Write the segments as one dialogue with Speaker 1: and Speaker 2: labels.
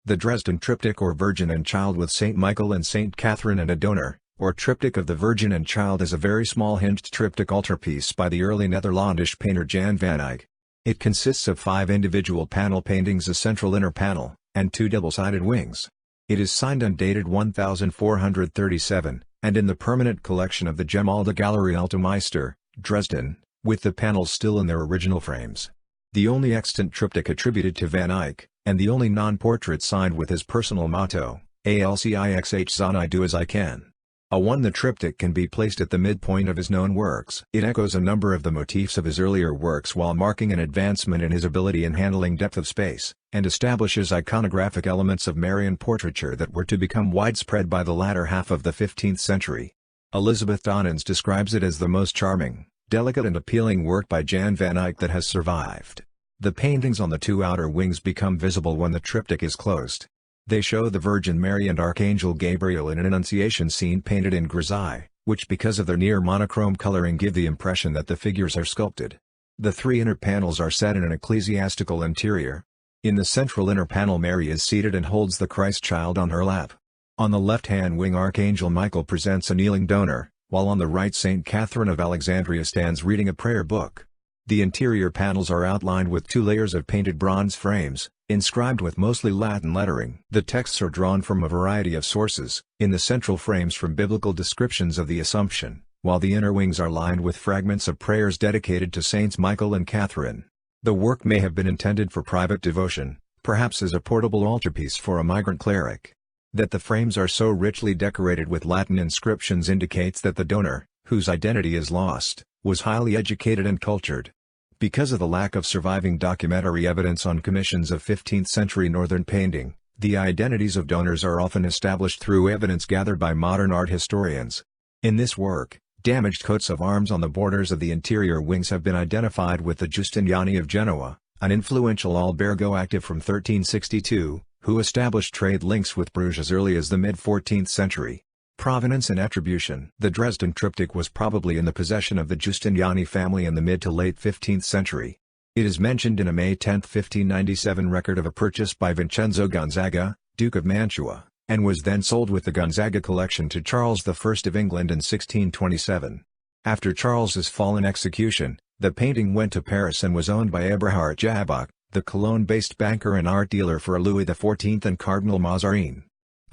Speaker 1: The Dresden Triptych or Virgin and Child with St. Michael and St. Catherine and a donor, or Triptych of the Virgin and Child is a very small hinged triptych altarpiece by the early Netherlandish painter Jan van Eyck. It consists of 5 individual panel paintings, a central inner panel, and 2 double-sided wings. It is signed and dated 1437, and in the permanent collection of the Gemäldegalerie Altemeister, Dresden, with the panels still in their original frames. The only extant triptych attributed to Van Eyck, and the only non-portrait signed with his personal motto, "Allcixh zon I do as I can." The triptych can be placed at the midpoint of his known works. It echoes a number of the motifs of his earlier works while marking an advancement in his ability in handling depth of space, and establishes iconographic elements of Marian portraiture that were to become widespread by the latter half of the 15th century. Elizabeth Donans describes it as the most charming, delicate and appealing work by Jan van Eyck that has survived. The paintings on the 2 outer wings become visible when the triptych is closed. They show the Virgin Mary and Archangel Gabriel in an Annunciation scene painted in grisaille, which because of their near monochrome coloring give the impression that the figures are sculpted. The 3 inner panels are set in an ecclesiastical interior. In the central inner panel Mary is seated and holds the Christ child on her lap. On the left-hand wing Archangel Michael presents a kneeling donor, while on the right St. Catherine of Alexandria stands reading a prayer book. The interior panels are outlined with 2 layers of painted bronze frames, inscribed with mostly Latin lettering. The texts are drawn from a variety of sources, in the central frames from biblical descriptions of the Assumption, while the inner wings are lined with fragments of prayers dedicated to Saints Michael and Catherine. The work may have been intended for private devotion, perhaps as a portable altarpiece for a migrant cleric. That the frames are so richly decorated with Latin inscriptions indicates that the donor, whose identity is lost, was highly educated and cultured. Because of the lack of surviving documentary evidence on commissions of 15th-century northern painting, the identities of donors are often established through evidence gathered by modern art historians. In this work, damaged coats of arms on the borders of the interior wings have been identified with the Giustiniani of Genoa, an influential albergo active from 1362, who established trade links with Bruges as early as the mid-14th century. Provenance and attribution. The Dresden Triptych was probably in the possession of the Giustiniani family in the mid to late 15th century. It is mentioned in a May 10, 1597 record of a purchase by Vincenzo Gonzaga, Duke of Mantua, and was then sold with the Gonzaga collection to Charles I of England in 1627. After Charles's fall and execution, the painting went to Paris and was owned by Eberhard Jabach, the Cologne-based banker and art dealer for Louis XIV and Cardinal Mazarin.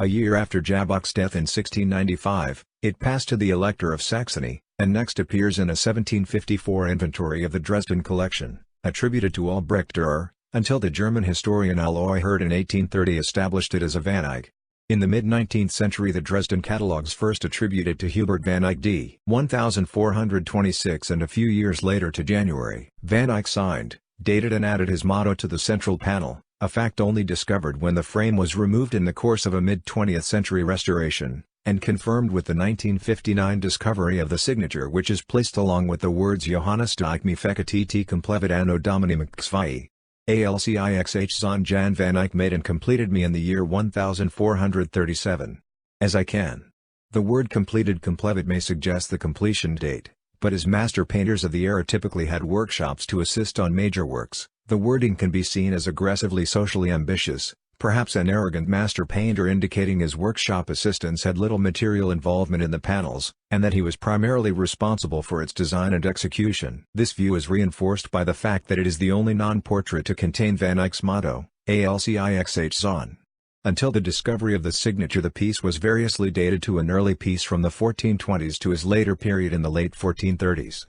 Speaker 1: A year after Jabach's death in 1695, it passed to the Elector of Saxony, and next appears in a 1754 inventory of the Dresden collection, attributed to Albrecht Dürer, until the German historian Aloy Herd in 1830 established it as a Van Eyck. In the mid-19th century the Dresden catalogues first attributed to Hubert van Eyck d. 1426 and a few years later to January. Van Eyck signed, dated and added his motto to the central panel, a fact only discovered when the frame was removed in the course of a mid-20th century restoration, and confirmed with the 1959 discovery of the signature which is placed along with the words Johannes de Eyck me fecit complevit anno domini mxvi. Allcixh zon Jan van Eyck made and completed me in the year 1437. As I can. The word completed complevit may suggest the completion date, but as master painters of the era typically had workshops to assist on major works, the wording can be seen as aggressively socially ambitious, perhaps an arrogant master painter indicating his workshop assistants had little material involvement in the panels, and that he was primarily responsible for its design and execution. This view is reinforced by the fact that it is the only non-portrait to contain Van Eyck's motto, Allcixh zon. Until the discovery of the signature the piece was variously dated to an early piece from the 1420s to his later period in the late 1430s.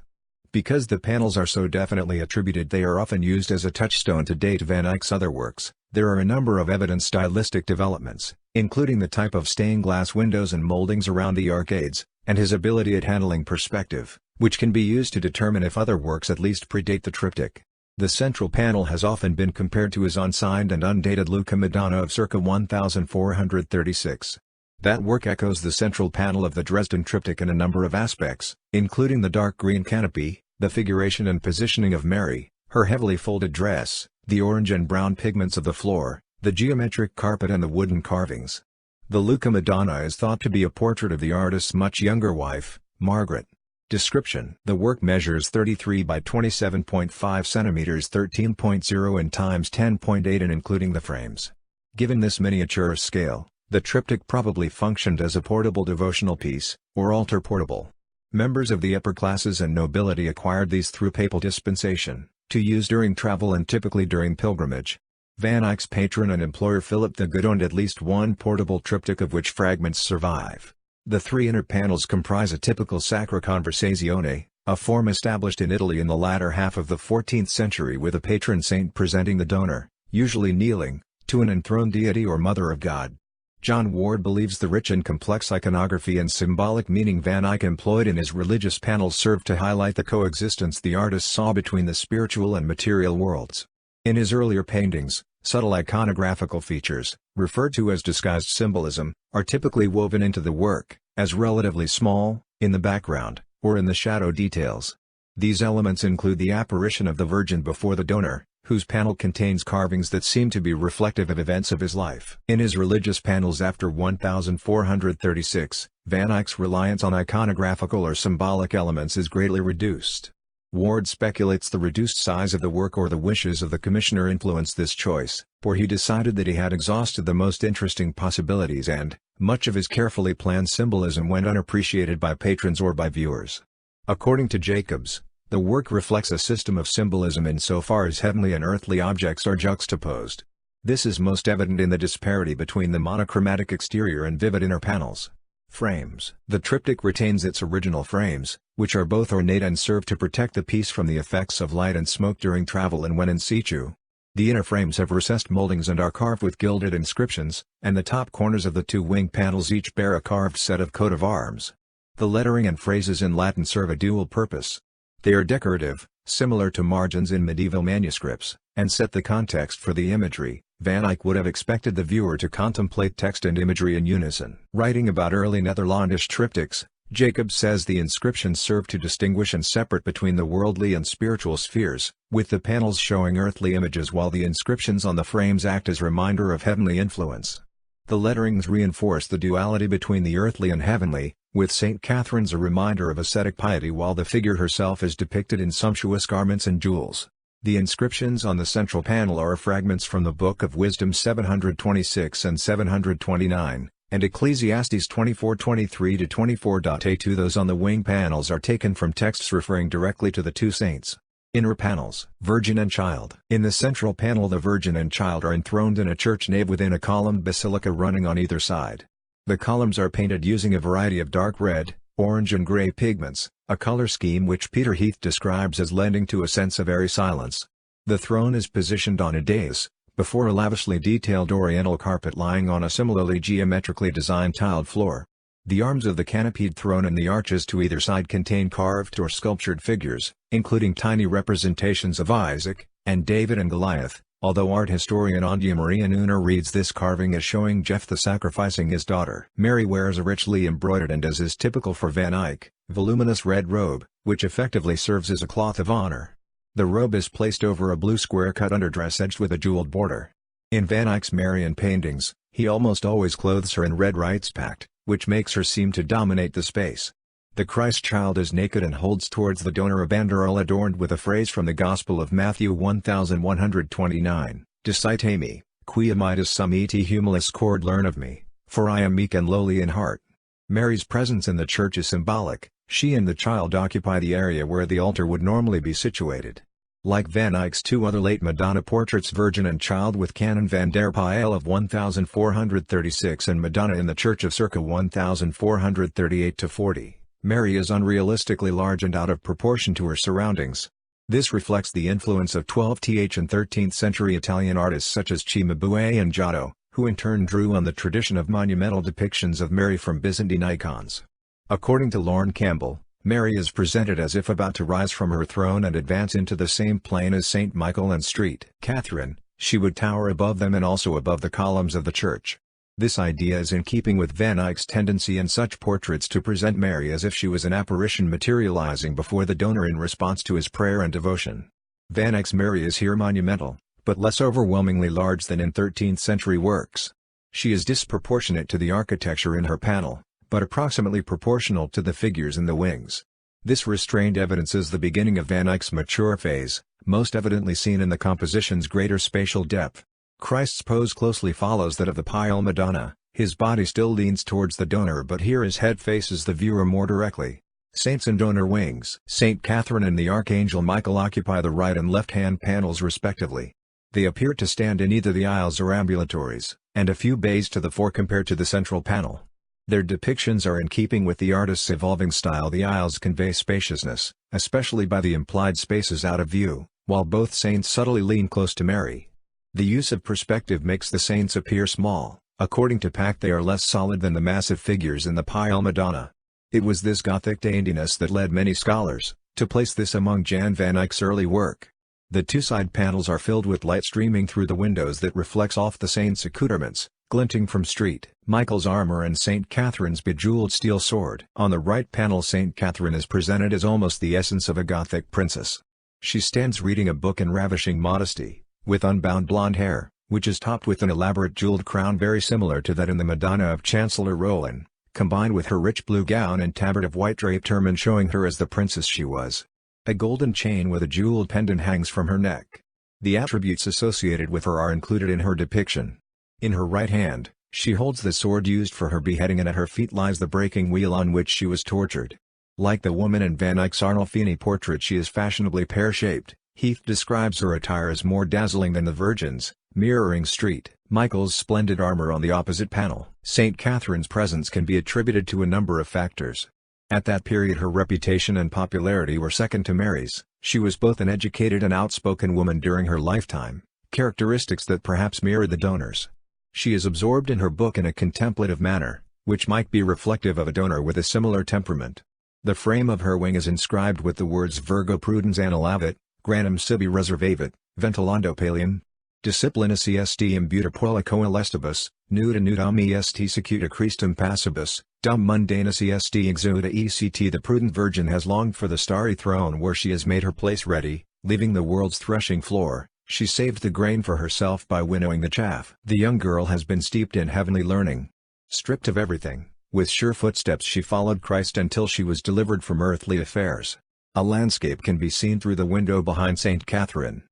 Speaker 1: Because the panels are so definitely attributed they are often used as a touchstone to date Van Eyck's other works. There are a number of evident stylistic developments, including the type of stained glass windows and moldings around the arcades, and his ability at handling perspective, which can be used to determine if other works at least predate the triptych. The central panel has often been compared to his unsigned and undated Lucca Madonna of circa 1436. That work echoes the central panel of the Dresden Triptych in a number of aspects, including the dark green canopy, the figuration and positioning of Mary, her heavily folded dress, the orange and brown pigments of the floor, the geometric carpet and the wooden carvings. The Lucca Madonna is thought to be a portrait of the artist's much younger wife, Margaret. Description: the work measures 33 by 27.5 cm 13.0 in x 10.8 and including the frames. Given this miniature scale, the triptych probably functioned as a portable devotional piece, or altar portable. Members of the upper classes and nobility acquired these through papal dispensation, to use during travel and typically during pilgrimage. Van Eyck's patron and employer Philip the Good owned at least one portable triptych of which fragments survive. The three inner panels comprise a typical Sacra Conversazione, a form established in Italy in the latter half of the 14th century with a patron saint presenting the donor, usually kneeling, to an enthroned deity or Mother of God. John Ward believes the rich and complex iconography and symbolic meaning Van Eyck employed in his religious panels served to highlight the coexistence the artist saw between the spiritual and material worlds. In his earlier paintings, subtle iconographical features, referred to as disguised symbolism, are typically woven into the work, as relatively small, in the background, or in the shadow details. These elements include the apparition of the Virgin before the donor, whose panel contains carvings that seem to be reflective of events of his life. In his religious panels after 1436, Van Eyck's reliance on iconographical or symbolic elements is greatly reduced. Ward speculates the reduced size of the work or the wishes of the commissioner influenced this choice, for he decided that he had exhausted the most interesting possibilities and, much of his carefully planned symbolism went unappreciated by patrons or by viewers. According to Jacobs, the work reflects a system of symbolism insofar as heavenly and earthly objects are juxtaposed. This is most evident in the disparity between the monochromatic exterior and vivid inner panels. Frames. The triptych retains its original frames, which are both ornate and serve to protect the piece from the effects of light and smoke during travel and when in situ. The inner frames have recessed moldings and are carved with gilded inscriptions, and the top corners of the two wing panels each bear a carved set of coat of arms. The lettering and phrases in Latin serve a dual purpose. They are decorative, similar to margins in medieval manuscripts, and set the context for the imagery. Van Eyck would have expected the viewer to contemplate text and imagery in unison. Writing about early Netherlandish triptychs, Jacobs says the inscriptions serve to distinguish and separate between the worldly and spiritual spheres, with the panels showing earthly images while the inscriptions on the frames act as reminder of heavenly influence. The letterings reinforce the duality between the earthly and heavenly, with St. Catherine's a reminder of ascetic piety while the figure herself is depicted in sumptuous garments and jewels. The inscriptions on the central panel are fragments from the Book of Wisdom 726 and 729, and Ecclesiastes 24:23-24.A2. Those on the wing panels are taken from texts referring directly to the two saints. Inner panels. Virgin and Child. In the central panel the Virgin and Child are enthroned in a church nave within a columned basilica running on either side. The columns are painted using a variety of dark red, orange and gray pigments, a color scheme which Peter Heath describes as lending to a sense of airy silence. The throne is positioned on a dais, before a lavishly detailed oriental carpet lying on a similarly geometrically designed tiled floor. The arms of the canopied throne and the arches to either side contain carved or sculptured figures, including tiny representations of Isaac, and David and Goliath, although art historian Andrea Maria Nooner reads this carving as showing Jephthah sacrificing his daughter. Mary wears a richly embroidered and, as is typical for Van Eyck, voluminous red robe, which effectively serves as a cloth of honor. The robe is placed over a blue square cut underdress edged with a jeweled border. In Van Eyck's Marian paintings, he almost always clothes her in red rites packed, which makes her seem to dominate the space. The Christ child is naked and holds towards the donor a banderole adorned with a phrase from the Gospel of Matthew 1129, Decite me, quia mitis sum et humilis cord learn of me, for I am meek and lowly in heart. Mary's presence in the church is symbolic. She and the child occupy the area where the altar would normally be situated. Like Van Eyck's two other late Madonna portraits, Virgin and Child with Canon van der Pijl of 1436 and Madonna in the Church of circa 1438-40, Mary is unrealistically large and out of proportion to her surroundings. This reflects the influence of 12th and 13th century Italian artists such as Cimabue and Giotto, who in turn drew on the tradition of monumental depictions of Mary from Byzantine icons. According to Lorne Campbell, Mary is presented as if about to rise from her throne and advance into the same plane as St. Michael and St. Catherine. She would tower above them and also above the columns of the church. This idea is in keeping with Van Eyck's tendency in such portraits to present Mary as if she was an apparition materializing before the donor in response to his prayer and devotion. Van Eyck's Mary is here monumental, but less overwhelmingly large than in 13th-century works. She is disproportionate to the architecture in her panel, but approximately proportional to the figures in the wings. This restraint evidences the beginning of Van Eyck's mature phase, most evidently seen in the composition's greater spatial depth. Christ's pose closely follows that of the Pile Madonna. His body still leans towards the donor, but here his head faces the viewer more directly. Saints and donor wings. Saint Catherine and the Archangel Michael occupy the right and left-hand panels respectively. They appear to stand in either the aisles or ambulatories, and a few bays to the fore compared to the central panel. Their depictions are in keeping with the artist's evolving style. The aisles convey spaciousness, especially by the implied spaces out of view, while both saints subtly lean close to Mary. The use of perspective makes the saints appear small. According to Pack, they are less solid than the massive figures in the Pile Madonna. It was this Gothic daintiness that led many scholars to place this among Jan van Eyck's early work. The two side panels are filled with light streaming through the windows that reflects off the saints' accoutrements, glinting from St. Michael's armor and St. Catherine's bejeweled steel sword. On the right panel, St. Catherine is presented as almost the essence of a Gothic princess. She stands reading a book in ravishing modesty, with unbound blonde hair, which is topped with an elaborate jeweled crown very similar to that in the Madonna of Chancellor Rollin, combined with her rich blue gown and tabard of white draped ermine showing her as the princess she was. A golden chain with a jeweled pendant hangs from her neck. The attributes associated with her are included in her depiction. In her right hand, she holds the sword used for her beheading, and at her feet lies the breaking wheel on which she was tortured. Like the woman in Van Eyck's Arnolfini portrait, she is fashionably pear-shaped. Heath describes her attire as more dazzling than the Virgin's, mirroring St. Michael's splendid armor on the opposite panel. St. Catherine's presence can be attributed to a number of factors. At that period her reputation and popularity were second to Mary's. She was both an educated and outspoken woman during her lifetime, characteristics that perhaps mirror the donor's. She is absorbed in her book in a contemplative manner, which might be reflective of a donor with a similar temperament. The frame of her wing is inscribed with the words Virgo prudens annulavit, granum sibi reservavit, ventilando pallium. Disciplina est imbuta prole coelestibus, nuda nudam est secuta Christum passibus, dum mundanus est exuda ect. The prudent Virgin has longed for the starry throne where she has made her place ready, leaving the world's threshing floor. She saved the grain for herself by winnowing the chaff. The young girl has been steeped in heavenly learning. Stripped of everything, with sure footsteps she followed Christ until she was delivered from earthly affairs. A landscape can be seen through the window behind St. Catherine.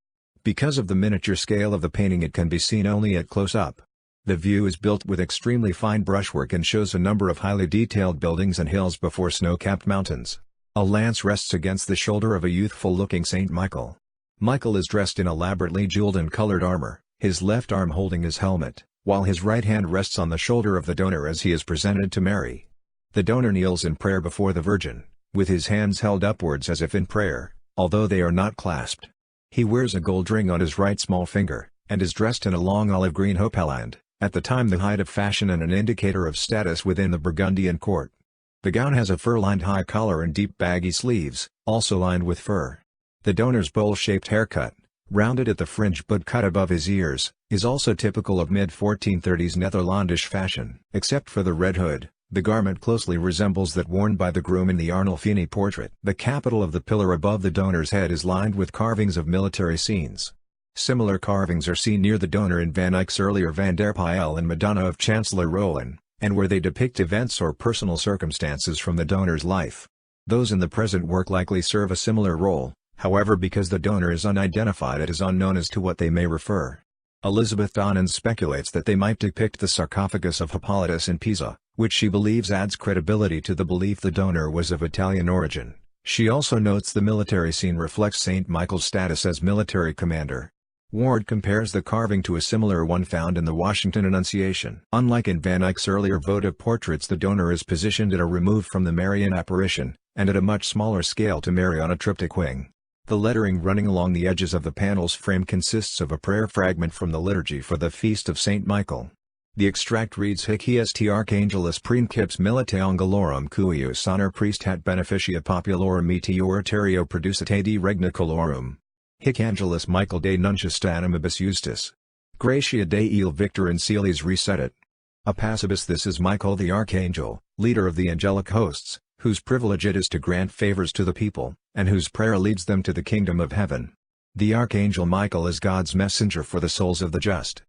Speaker 1: Because of the miniature scale of the painting, it can be seen only at close-up. The view is built with extremely fine brushwork and shows a number of highly detailed buildings and hills before snow-capped mountains. A lance rests against the shoulder of a youthful-looking St. Michael. Michael is dressed in elaborately jeweled and colored armor, his left arm holding his helmet, while his right hand rests on the shoulder of the donor as he is presented to Mary. The donor kneels in prayer before the Virgin, with his hands held upwards as if in prayer, although they are not clasped. He wears a gold ring on his right small finger, and is dressed in a long olive green haupeland, at the time the height of fashion and an indicator of status within the Burgundian court. The gown has a fur-lined high collar and deep baggy sleeves, also lined with fur. The donor's bowl-shaped haircut, rounded at the fringe but cut above his ears, is also typical of mid-1430s Netherlandish fashion. Except for the red hood, the garment closely resembles that worn by the groom in the Arnolfini portrait. The capital of the pillar above the donor's head is lined with carvings of military scenes. Similar carvings are seen near the donor in Van Eyck's earlier Van der Pijl and Madonna of Chancellor Rollin, and where they depict events or personal circumstances from the donor's life. Those in the present work likely serve a similar role, however, because the donor is unidentified, it is unknown as to what they may refer. Elizabeth Donnan speculates that they might depict the sarcophagus of Hippolytus in Pisa, which she believes adds credibility to the belief the donor was of Italian origin. She also notes the military scene reflects St. Michael's status as military commander. Ward compares the carving to a similar one found in the Washington Annunciation. Unlike in Van Eyck's earlier votive portraits, the donor is positioned at a remove from the Marian apparition, and at a much smaller scale to Mary on a triptych wing. The lettering running along the edges of the panel's frame consists of a prayer fragment from the liturgy for the feast of St. Michael. The extract reads: Hic est Archangelus principes milite angelorum cuius honor priestat beneficia populorum meteoritario producit ad regna colorum. Hic Angelus Michael de nuncius animibus justus. Gratia Dei il victor in Celes resedet. A passibus. This is Michael the Archangel, leader of the angelic hosts, whose privilege it is to grant favors to the people, and whose prayer leads them to the kingdom of heaven. The Archangel Michael is God's messenger for the souls of the just.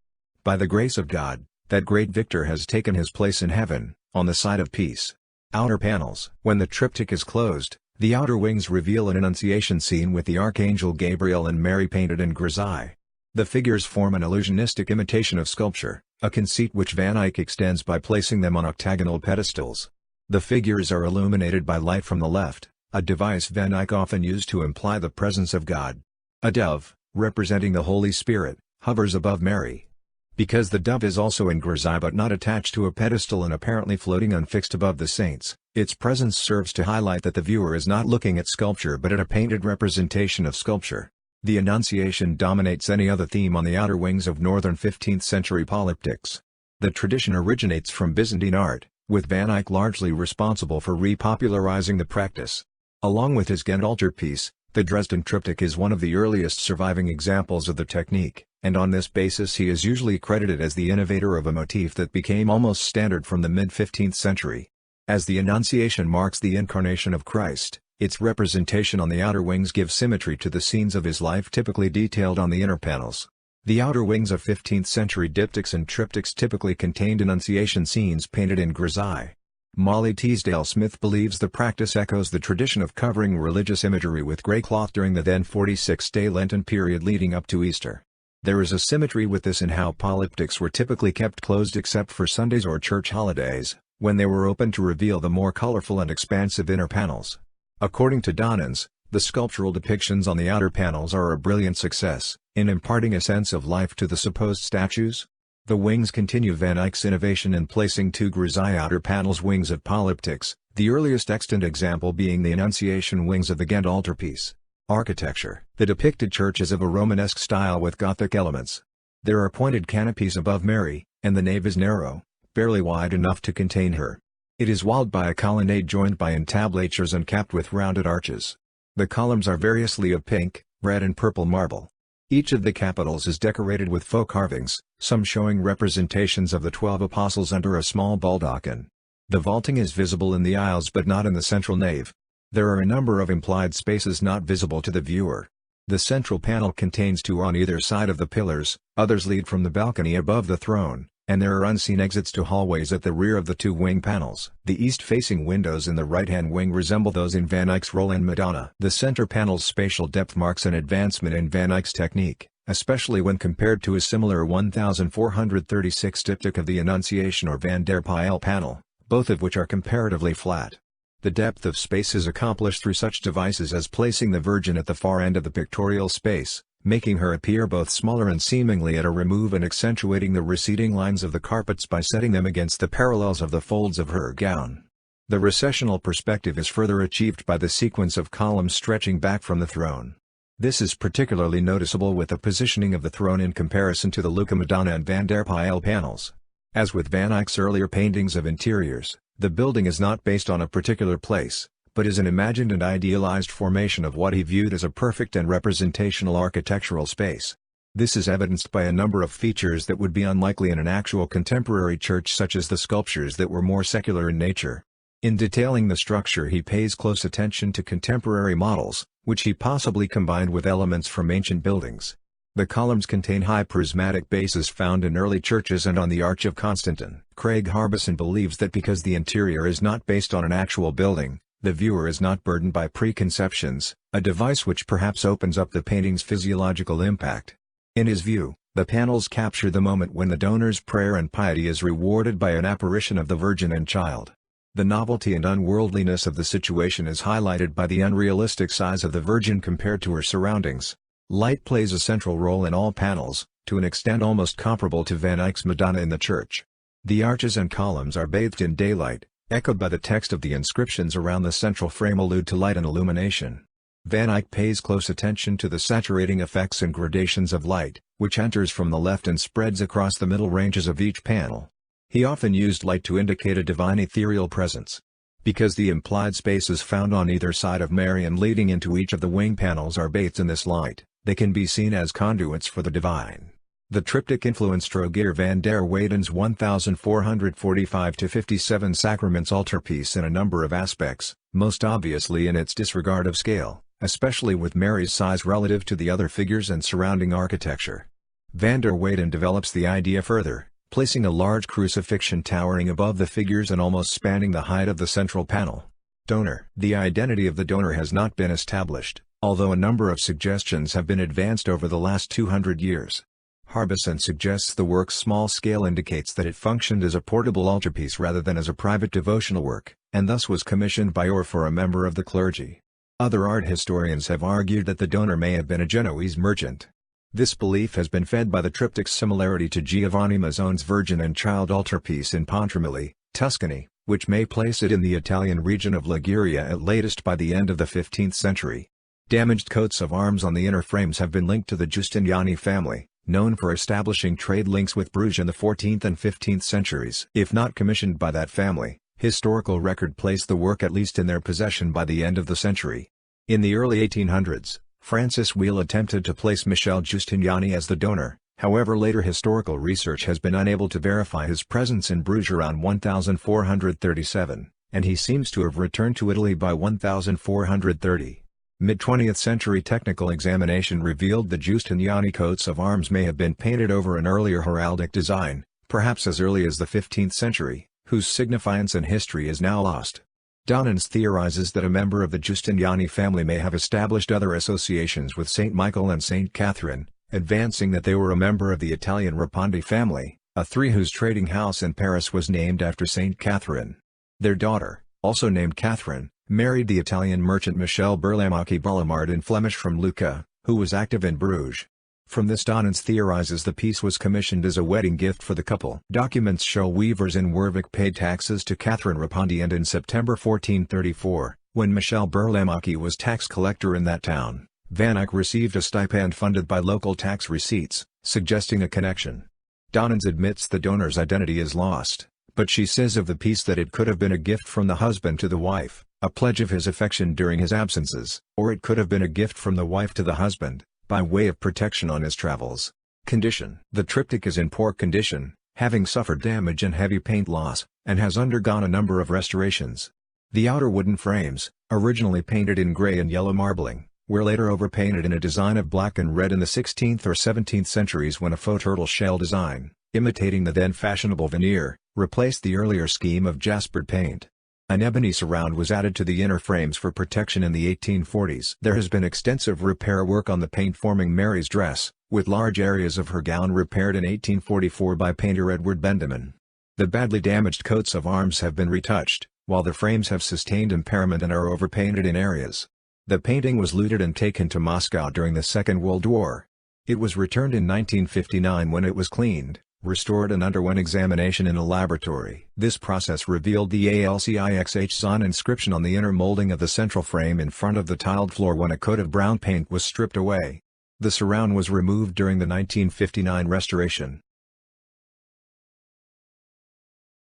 Speaker 1: By the grace of God, that great victor has taken his place in heaven, on the side of peace. Outer panels. When the triptych is closed, the outer wings reveal an Annunciation scene with the Archangel Gabriel and Mary painted in grisaille. The figures form an illusionistic imitation of sculpture, a conceit which Van Eyck extends by placing them on octagonal pedestals. The figures are illuminated by light from the left, a device Van Eyck often used to imply the presence of God. A dove, representing the Holy Spirit, hovers above Mary. Because the dove is also in grisaille but not attached to a pedestal and apparently floating unfixed above the saints, its presence serves to highlight that the viewer is not looking at sculpture but at a painted representation of sculpture. The Annunciation dominates any other theme on the outer wings of northern 15th century polyptychs. The tradition originates from Byzantine art, with Van Eyck largely responsible for repopularizing the practice. Along with his Ghent altarpiece, the Dresden Triptych is one of the earliest surviving examples of the technique, and on this basis he is usually credited as the innovator of a motif that became almost standard from the mid-15th century. As the Annunciation marks the incarnation of Christ, its representation on the outer wings gives symmetry to the scenes of his life typically detailed on the inner panels. The outer wings of 15th century diptychs and triptychs typically contained Annunciation scenes painted in grisaille. Molly Teasdale Smith believes the practice echoes the tradition of covering religious imagery with grey cloth during the then 46-day Lenten period leading up to Easter. There is a symmetry with this in how polyptychs were typically kept closed except for Sundays or church holidays, when they were open to reveal the more colorful and expansive inner panels. According to Donans, the sculptural depictions on the outer panels are a brilliant success, in imparting a sense of life to the supposed statues. The wings continue Van Eyck's innovation in placing two grisaille outer panels wings of polyptychs, the earliest extant example being the Annunciation wings of the Ghent altarpiece. Architecture. The depicted church is of a Romanesque style with Gothic elements. There are pointed canopies above Mary, and the nave is narrow, barely wide enough to contain her. It is walled by a colonnade joined by entablatures and capped with rounded arches. The columns are variously of pink, red and purple marble. Each of the capitals is decorated with faux carvings, some showing representations of the 12 apostles under a small baldachin. The vaulting is visible in the aisles but not in the central nave. There are a number of implied spaces not visible to the viewer. The central panel contains two on either side of the pillars, others lead from the balcony above the throne, and there are unseen exits to hallways at the rear of the two wing panels. The east-facing windows in the right-hand wing resemble those in Van Eyck's Roland Madonna. The center panel's spatial depth marks an advancement in Van Eyck's technique, especially when compared to his similar 1436 diptych of the Annunciation or Van der Pijl panel, both of which are comparatively flat. The depth of space is accomplished through such devices as placing the Virgin at the far end of the pictorial space, making her appear both smaller and seemingly at a remove and accentuating the receding lines of the carpets by setting them against the parallels of the folds of her gown. The recessional perspective is further achieved by the sequence of columns stretching back from the throne. This is particularly noticeable with the positioning of the throne in comparison to the Lucca Madonna and Van der Pijl panels. As with Van Eyck's earlier paintings of interiors, the building is not based on a particular place, but is an imagined and idealized formation of what he viewed as a perfect and representational architectural space. This is evidenced by a number of features that would be unlikely in an actual contemporary church, such as the sculptures that were more secular in nature. In detailing the structure he pays close attention to contemporary models, which he possibly combined with elements from ancient buildings. The columns contain high prismatic bases found in early churches and on the Arch of Constantine. Craig Harbison believes that because the interior is not based on an actual building, the viewer is not burdened by preconceptions, a device which perhaps opens up the painting's physiological impact. In his view, the panels capture the moment when the donor's prayer and piety is rewarded by an apparition of the Virgin and Child. The novelty and unworldliness of the situation is highlighted by the unrealistic size of the Virgin compared to her surroundings. Light plays a central role in all panels, to an extent almost comparable to Van Eyck's Madonna in the church. The arches and columns are bathed in daylight, echoed by the text of the inscriptions around the central frame allude to light and illumination. Van Eyck pays close attention to the saturating effects and gradations of light, which enters from the left and spreads across the middle ranges of each panel. He often used light to indicate a divine ethereal presence. Because the implied spaces found on either side of Mary and leading into each of the wing panels are bathed in this light, they can be seen as conduits for the divine. The triptych influenced Rogier van der Weyden's 1445-57 Sacraments altarpiece in a number of aspects, most obviously in its disregard of scale, especially with Mary's size relative to the other figures and surrounding architecture. Van der Weyden develops the idea further, placing a large crucifixion towering above the figures and almost spanning the height of the central panel. Donor. The identity of the donor has not been established, although a number of suggestions have been advanced over the last 200 years. Harbison suggests the work's small scale indicates that it functioned as a portable altarpiece rather than as a private devotional work, and thus was commissioned by or for a member of the clergy. Other art historians have argued that the donor may have been a Genoese merchant. This belief has been fed by the triptych's similarity to Giovanni Mazzone's Virgin and Child altarpiece in Pontremoli, Tuscany, which may place it in the Italian region of Liguria at latest by the end of the 15th century. Damaged coats of arms on the inner frames have been linked to the Giustiniani family, known for establishing trade links with Bruges in the 14th and 15th centuries. If not commissioned by that family, historical record placed the work at least in their possession by the end of the century. In the early 1800s, Francis Wheel attempted to place Michel Giustiniani as the donor, however later historical research has been unable to verify his presence in Bruges around 1437, and he seems to have returned to Italy by 1430. Mid-20th century technical examination revealed the Giustiniani coats of arms may have been painted over an earlier heraldic design, perhaps as early as the 15th century, whose significance and history is now lost. Donans theorizes that a member of the Giustiniani family may have established other associations with Saint Michael and Saint Catherine, advancing that they were a member of the Italian Rapondi family, a three whose trading house in Paris was named after Saint Catherine. Their daughter, also named Catherine, married the Italian merchant Michel Berlamacchi Ballamard in Flemish from Lucca, who was active in Bruges. From this Donans theorizes the piece was commissioned as a wedding gift for the couple. Documents show weavers in Wervik paid taxes to Catherine Rapondi, and in September 1434, when Michel Berlamacchi was tax collector in that town, Van Eyck received a stipend funded by local tax receipts, suggesting a connection. Donans admits the donor's identity is lost, but she says of the piece that it could have been a gift from the husband to the wife, a pledge of his affection during his absences, or it could have been a gift from the wife to the husband, by way of protection on his travels. Condition: the triptych is in poor condition, having suffered damage and heavy paint loss, and has undergone a number of restorations. The outer wooden frames, originally painted in grey and yellow marbling, were later overpainted in a design of black and red in the 16th or 17th centuries when a faux turtle shell design, imitating the then fashionable veneer, replaced the earlier scheme of jaspered paint. An ebony surround was added to the inner frames for protection in the 1840s. There has been extensive repair work on the paint forming Mary's dress, with large areas of her gown repaired in 1844 by painter Edward Bendeman. The badly damaged coats of arms have been retouched, while the frames have sustained impairment and are overpainted in areas. The painting was looted and taken to Moscow during the Second World War. It was returned in 1959 when it was cleaned, restored and underwent examination in a laboratory. This process revealed the ALCIXH Zahn inscription on the inner molding of the central frame in front of the tiled floor when a coat of brown paint was stripped away. The surround was removed during the 1959 restoration.